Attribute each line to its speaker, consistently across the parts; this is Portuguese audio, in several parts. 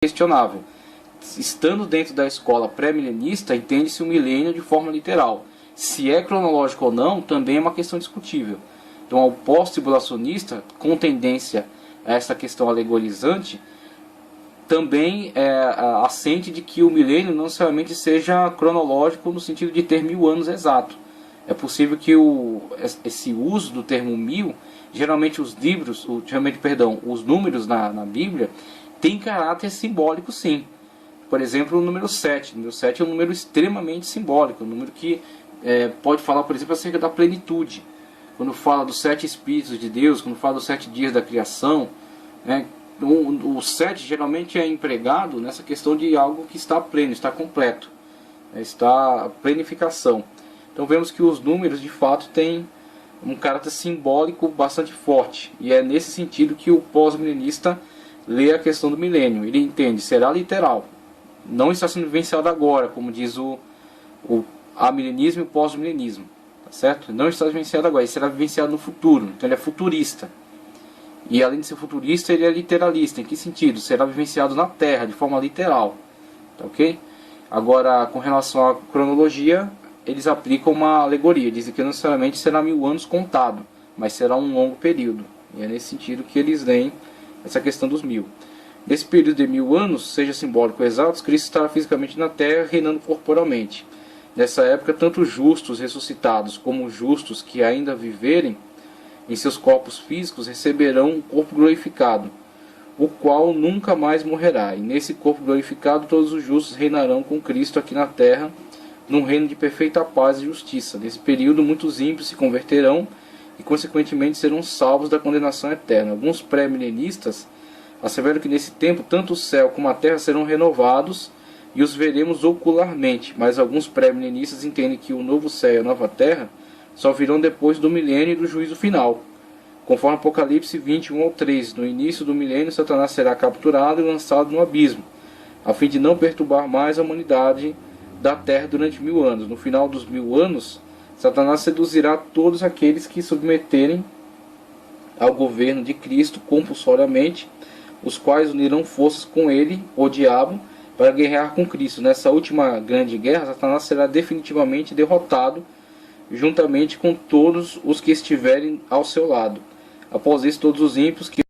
Speaker 1: questionável. Estando dentro da escola pré-milenista, entende-se o milênio de forma literal. Se é cronológico ou não, também é uma questão discutível. Então, o pós-tribulacionista, com tendência a essa questão alegorizante, também assente de que o milênio não necessariamente seja cronológico no sentido de ter 1000 anos exato. É possível que esse uso do termo 1000, geralmente os números na Bíblia, tem caráter simbólico, sim. Por exemplo, o número 7. O número 7 é um número extremamente simbólico, um número que pode falar, por exemplo, acerca da plenitude. Quando fala dos 7 Espíritos de Deus, quando fala dos 7 dias da criação, né, o 7 geralmente é empregado nessa questão de algo que está pleno, está completo, está plenificação. Então vemos que os números de fato têm um caráter simbólico bastante forte, e é nesse sentido que o pós-milenista lê a questão do milênio. Ele entende, será literal, não está sendo vivenciado agora, como diz o amilenismo e o pós-milenismo, tá certo? Não está vivenciado agora, ele será vivenciado no futuro, então ele é futurista. E além de ser futurista, ele é literalista. Em que sentido? Será vivenciado na Terra, de forma literal, tá ok? Agora, com relação à cronologia, eles aplicam uma alegoria, dizem que não necessariamente será 1000 anos contado, mas será um longo período, e é nesse sentido que eles leem essa questão dos 1000. Nesse período de 1000 anos, seja simbólico ou exato, Cristo estará fisicamente na terra, reinando corporalmente. Nessa época, tanto os justos ressuscitados como os justos que ainda viverem em seus corpos físicos receberão um corpo glorificado, o qual nunca mais morrerá. E nesse corpo glorificado, todos os justos reinarão com Cristo aqui na terra, num reino de perfeita paz e justiça. Nesse período, muitos ímpios se converterão e, consequentemente, serão salvos da condenação eterna. Alguns pré-milenistas asseveram que nesse tempo tanto o céu como a terra serão renovados e os veremos ocularmente, mas alguns pré-milenistas entendem que o novo céu e a nova terra só virão depois do milênio e do juízo final. Conforme Apocalipse 21:3, no início do milênio, Satanás será capturado e lançado no abismo, a fim de não perturbar mais a humanidade da terra durante 1000 anos. No final dos 1000 anos, Satanás seduzirá todos aqueles que submeterem ao governo de Cristo compulsoriamente, os quais unirão forças com ele, o diabo, para guerrear com Cristo. Nessa última grande guerra, Satanás será definitivamente derrotado, juntamente com todos os que estiverem ao seu lado. Após isso, todos os ímpios que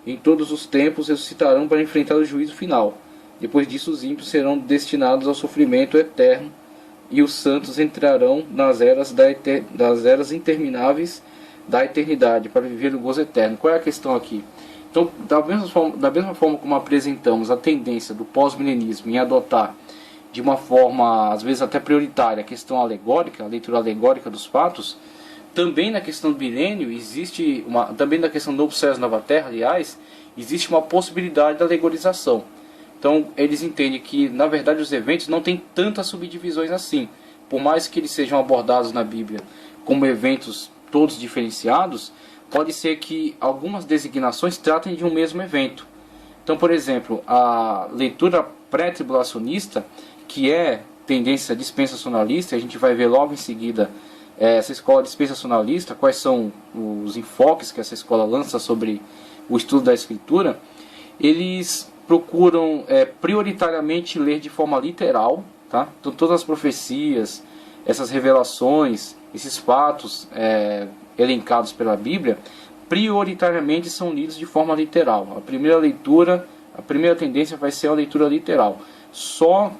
Speaker 1: em todos os tempos ressuscitarão para enfrentar o juízo final. Depois disso, os ímpios serão destinados ao sofrimento eterno e os santos entrarão nas eras das eras intermináveis da eternidade para viver o gozo eterno. Qual é a questão aqui? Então, da mesma forma como apresentamos a tendência do pós-milenismo em adotar de uma forma, às vezes até prioritária, a questão alegórica, a leitura alegórica dos fatos, também na questão do milênio existe também na questão do novo céu e nova terra, aliás, existe uma possibilidade de alegorização. Então, eles entendem que, na verdade, os eventos não têm tantas subdivisões assim. Por mais que eles sejam abordados na Bíblia como eventos todos diferenciados, pode ser que algumas designações tratem de um mesmo evento. Então, por exemplo, a leitura pré-tribulacionista, que é tendência dispensacionalista, a gente vai ver logo em seguida essa escola dispensacionalista, quais são os enfoques que essa escola lança sobre o estudo da Escritura. Eles procuram prioritariamente ler de forma literal, tá? Então, todas as profecias, essas revelações, esses fatos elencados pela Bíblia, prioritariamente são lidos de forma literal. A primeira tendência vai ser a leitura literal. Só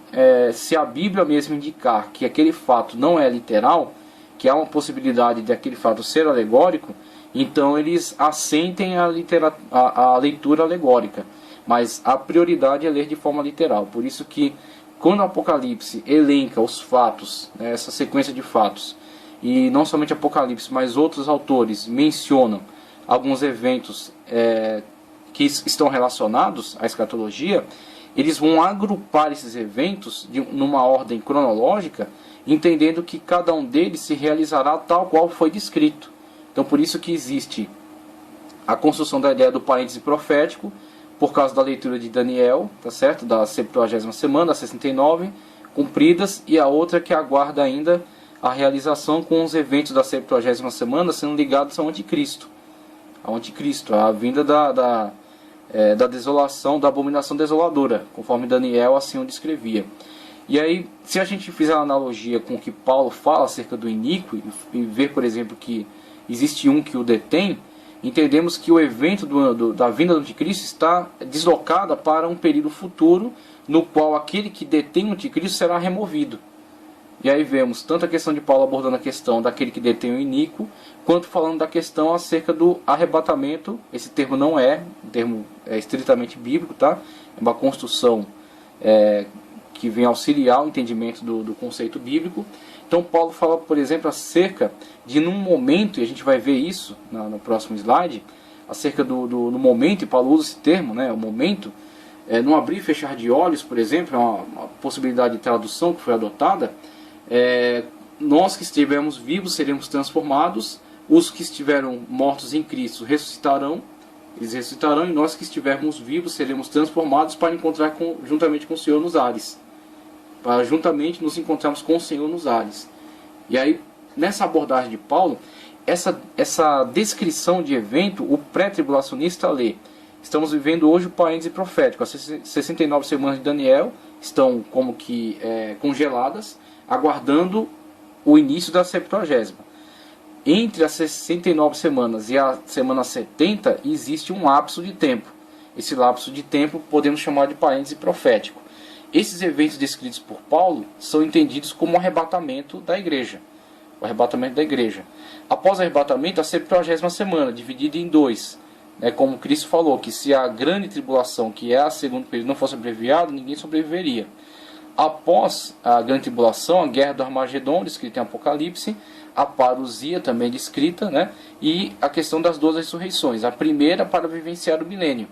Speaker 1: se a Bíblia mesmo indicar que aquele fato não é literal, que há uma possibilidade de aquele fato ser alegórico, então eles assentem a leitura alegórica. Mas a prioridade é ler de forma literal. Por isso que quando o Apocalipse elenca os fatos, essa sequência de fatos, e não somente Apocalipse, mas outros autores mencionam alguns eventos que estão relacionados à escatologia, eles vão agrupar esses eventos numa ordem cronológica, entendendo que cada um deles se realizará tal qual foi descrito. Então, por isso que existe a construção da ideia do parêntese profético, por causa da leitura de Daniel, tá certo? Da 70ª semana, da 69, cumpridas, e a outra que aguarda ainda a realização com os eventos da 70ª semana sendo ligados ao anticristo. ao anticristo, a vinda da desolação, da abominação desoladora, conforme Daniel assim o descrevia. E aí, se a gente fizer uma analogia com o que Paulo fala acerca do iníquo, e ver, por exemplo, que existe um que o detém, entendemos que o evento da vinda do anticristo está deslocada para um período futuro, no qual aquele que detém o anticristo será removido. E aí vemos tanto a questão de Paulo abordando a questão daquele que detém o iníquo, quanto falando da questão acerca do arrebatamento. Esse termo não é um termo estritamente bíblico, tá? É uma construção que vem auxiliar o entendimento do conceito bíblico. Então Paulo fala, por exemplo, acerca de num momento, e a gente vai ver isso no próximo slide, acerca no momento, e Paulo usa esse termo, né, o momento, no abrir e fechar de olhos, por exemplo, é uma possibilidade de tradução que foi adotada. Nós que estivermos vivos seremos transformados, os que estiveram mortos em Cristo ressuscitarão, eles ressuscitarão, e nós que estivermos vivos seremos transformados para encontrar juntamente com o Senhor nos ares, para juntamente nos encontrarmos com o Senhor nos ares. E aí, nessa abordagem de Paulo, essa descrição de evento, o pré-tribulacionista lê: estamos vivendo hoje o parêntese profético, as 69 semanas de Daniel estão como que congeladas, aguardando o início da 70ª. Entre as 69 semanas e a semana 70 existe um lapso de tempo. Esse lapso de tempo podemos chamar de parêntese profético. Esses eventos descritos por Paulo são entendidos como o arrebatamento da igreja. O arrebatamento da igreja. Após o arrebatamento, a 70ª semana, dividida em dois. Como Cristo falou, que se a grande tribulação, que é a segundo período, não fosse abreviada, ninguém sobreviveria. Após a grande tribulação, a guerra do Armagedon, descrita em Apocalipse, a parousia, também descrita, e a questão das 12 ressurreições. A primeira para vivenciar o milênio,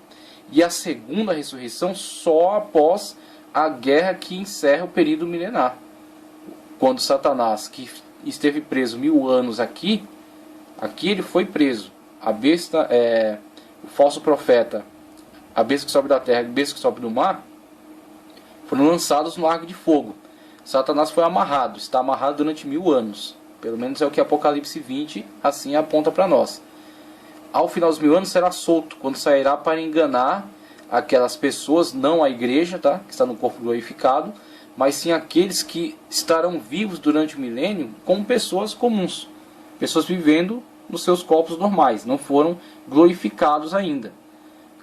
Speaker 1: e a segunda ressurreição só após a guerra que encerra o período milenar. Quando Satanás, que esteve preso 1000 anos aqui ele foi preso. A besta, o falso profeta, a besta que sobe da terra e a besta que sobe do mar, foram lançados no lago de fogo. Satanás foi amarrado, está amarrado durante 1000 anos. Pelo menos é o que Apocalipse 20 assim aponta para nós. Ao final dos 1000 anos será solto, quando sairá para enganar aquelas pessoas, não a igreja, tá? Que está no corpo glorificado, mas sim aqueles que estarão vivos durante o milênio como pessoas comuns, pessoas vivendo nos seus corpos normais, não foram glorificados ainda.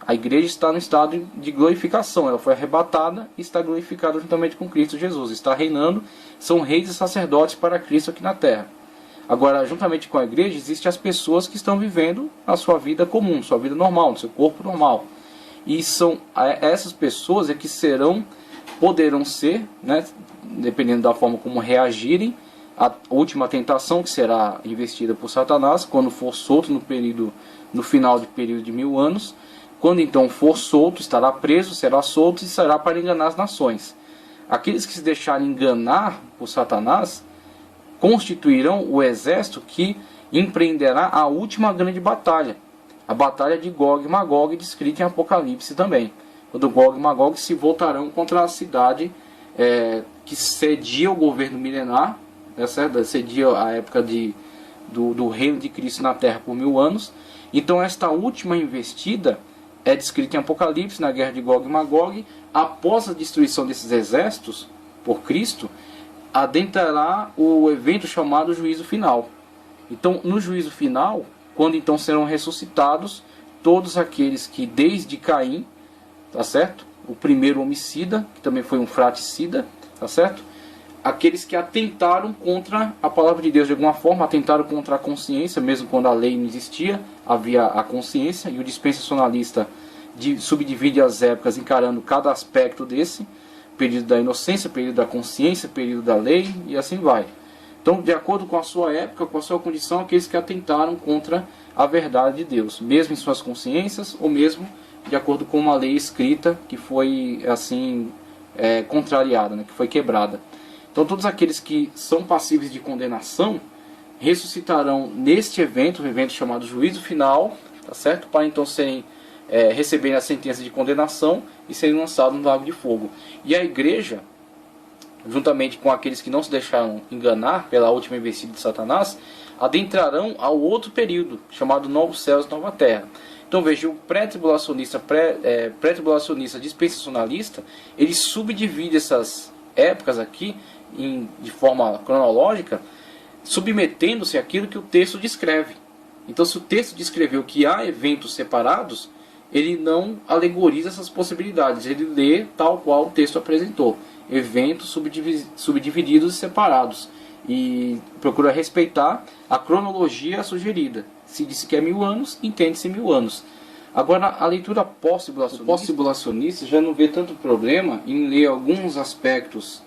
Speaker 1: A igreja está no estado de glorificação, ela foi arrebatada e está glorificada juntamente com Cristo Jesus, está reinando, são reis e sacerdotes para Cristo aqui na terra. Agora, juntamente com a igreja, existem as pessoas que estão vivendo a sua vida comum, sua vida normal, no seu corpo normal. E são essas pessoas que poderão ser, dependendo da forma como reagirem, a última tentação que será investida por Satanás, quando for solto no final do período de 1000 anos. Quando então for solto, estará preso, será solto e será para enganar as nações. Aqueles que se deixarem enganar por Satanás constituirão o exército que empreenderá a última grande batalha, a batalha de Gog e Magog, descrita em Apocalipse também, quando Gog e Magog se voltarão contra a cidade que cedia o governo milenar, cedia a época do reino de Cristo na terra por 1000 anos. Então esta última investida é descrita em Apocalipse, na guerra de Gog e Magog. Após a destruição desses exércitos por Cristo, adentrará o evento chamado juízo final. Então, no juízo final, quando então serão ressuscitados todos aqueles que desde Caim, tá certo? O primeiro homicida, que também foi um fratricida, tá certo? Aqueles que atentaram contra a palavra de Deus de alguma forma, atentaram contra a consciência, mesmo quando a lei não existia, havia a consciência, e o dispensacionalista subdivide as épocas encarando cada aspecto desse, período da inocência, período da consciência, período da lei, e assim vai. Então, de acordo com a sua época, com a sua condição, aqueles que atentaram contra a verdade de Deus, mesmo em suas consciências, ou mesmo de acordo com uma lei escrita que foi assim contrariada, que foi quebrada. Então todos aqueles que são passíveis de condenação ressuscitarão neste evento, um evento chamado juízo final, tá certo? Para então receberem a sentença de condenação e serem lançados no lago de fogo. E a igreja, juntamente com aqueles que não se deixaram enganar pela última investida de Satanás, adentrarão ao outro período, chamado Novos Céus e Nova Terra. Então veja, o pré-tribulacionista, pré-tribulacionista dispensacionalista, ele subdivide essas épocas aqui de forma cronológica, submetendo-se àquilo que o texto descreve. Então, se o texto descreveu que há eventos separados, ele não alegoriza essas possibilidades, ele lê tal qual o texto apresentou, eventos subdivididos e separados, e procura respeitar a cronologia sugerida. Se disse que é 1000 anos, entende-se 1000 anos. Agora, a leitura pós-tribulacionista já não vê tanto problema em ler alguns aspectos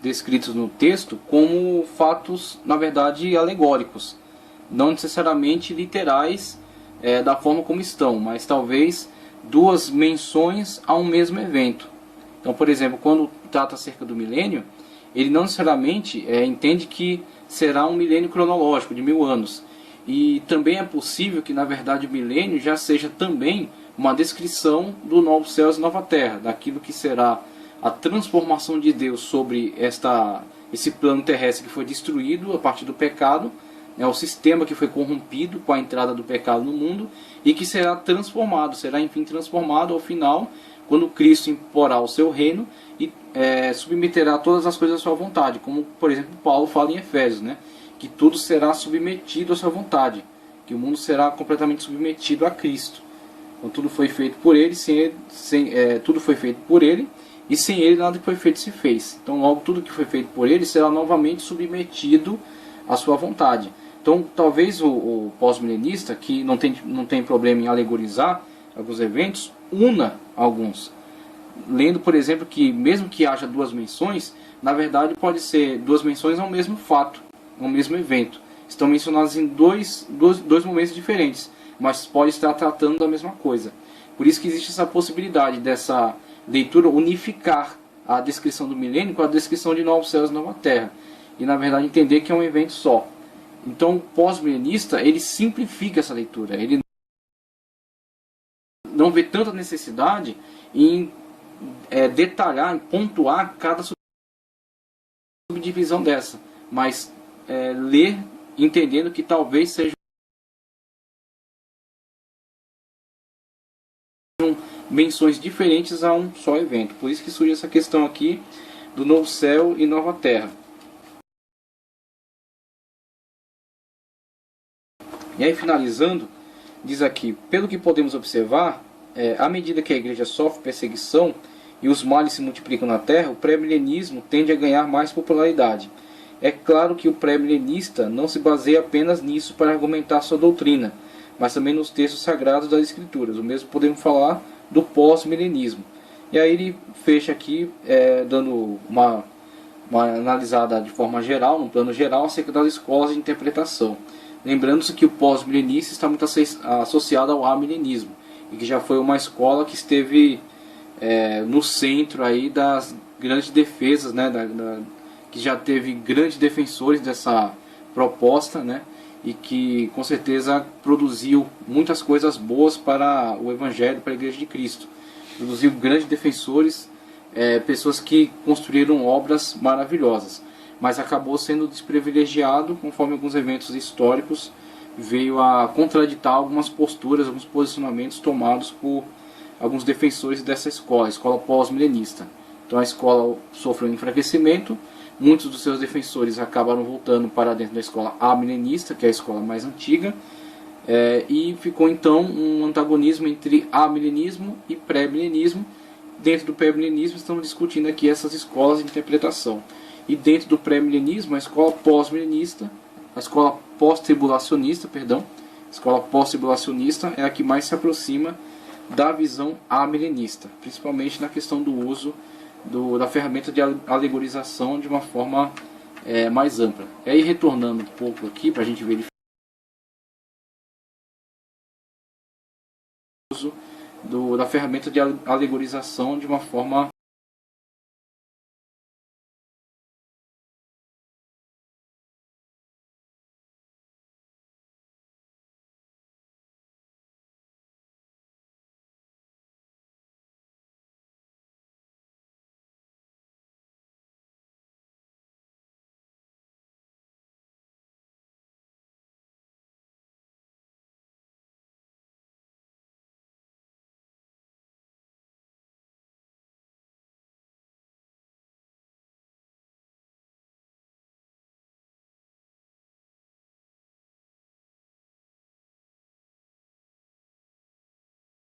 Speaker 1: descritos no texto como fatos, na verdade, alegóricos, não necessariamente literais da forma como estão, mas talvez duas menções a um mesmo evento. Então, por exemplo, quando trata acerca do milênio, ele não necessariamente entende que será um milênio cronológico de 1000 anos. E também é possível que, na verdade, o milênio já seja também uma descrição do novo céus e nova terra, daquilo que será a transformação de Deus sobre esse plano terrestre que foi destruído a partir do pecado, o sistema que foi corrompido com a entrada do pecado no mundo, e que será transformado, será enfim transformado ao final, quando Cristo imporá o seu reino e submeterá todas as coisas à sua vontade, como por exemplo Paulo fala em Efésios, que tudo será submetido à sua vontade, que o mundo será completamente submetido a Cristo. Então tudo foi feito por ele, tudo foi feito por ele, e sem ele nada que foi feito se fez. Então logo tudo que foi feito por ele será novamente submetido à sua vontade. Então talvez o pós-milenista, que não tem problema em alegorizar alguns eventos, una alguns. Lendo, por exemplo, que mesmo que haja duas menções, na verdade pode ser duas menções ao mesmo fato, ao mesmo evento. Estão mencionadas em dois momentos diferentes, mas pode estar tratando da mesma coisa. Por isso que existe essa possibilidade dessa leitura unificar a descrição do milênio com a descrição de novos céus e nova terra, e na verdade entender que é um evento só. Então o pós-milenista, ele simplifica essa leitura, ele não vê tanta necessidade em detalhar, em pontuar cada subdivisão dessa, mas ler entendendo que talvez sejam menções diferentes a um só evento. Por isso que surge essa questão aqui do novo céu e nova terra. E aí, finalizando, diz aqui: pelo que podemos observar, à medida que a igreja sofre perseguição e os males se multiplicam na terra, o pré-milenismo tende a ganhar mais popularidade. É claro que o pré-milenista não se baseia apenas nisso para argumentar sua doutrina, mas também nos textos sagrados das Escrituras. O mesmo podemos falar do pós-milenismo. E aí ele fecha aqui dando uma analisada de forma geral, num plano geral, acerca das escolas de interpretação. Lembrando-se que o pós-milenista está muito associado ao amilenismo, e que já foi uma escola que esteve no centro aí das grandes defesas, que já teve grandes defensores dessa proposta, e que com certeza produziu muitas coisas boas para o Evangelho, para a Igreja de Cristo. Produziu grandes defensores, pessoas que construíram obras maravilhosas, mas acabou sendo desprivilegiado conforme alguns eventos históricos veio a contraditar algumas posturas, alguns posicionamentos tomados por alguns defensores dessa escola, a escola pós-milenista. Então a escola sofreu um enfraquecimento, muitos dos seus defensores acabaram voltando para dentro da escola amilenista, que é a escola mais antiga, e ficou então um antagonismo entre amilenismo e pré-milenismo. Dentro do pré-milenismo estamos discutindo aqui essas escolas de interpretação. E dentro do pré-milenismo, a escola pós-milenista, a escola pós-tribulacionista, a escola pós-tribulacionista é a que mais se aproxima da visão amilenista, principalmente na questão do uso da ferramenta de alegorização de uma forma mais ampla. E aí, retornando um pouco aqui para a gente verificar o uso da ferramenta de alegorização de uma forma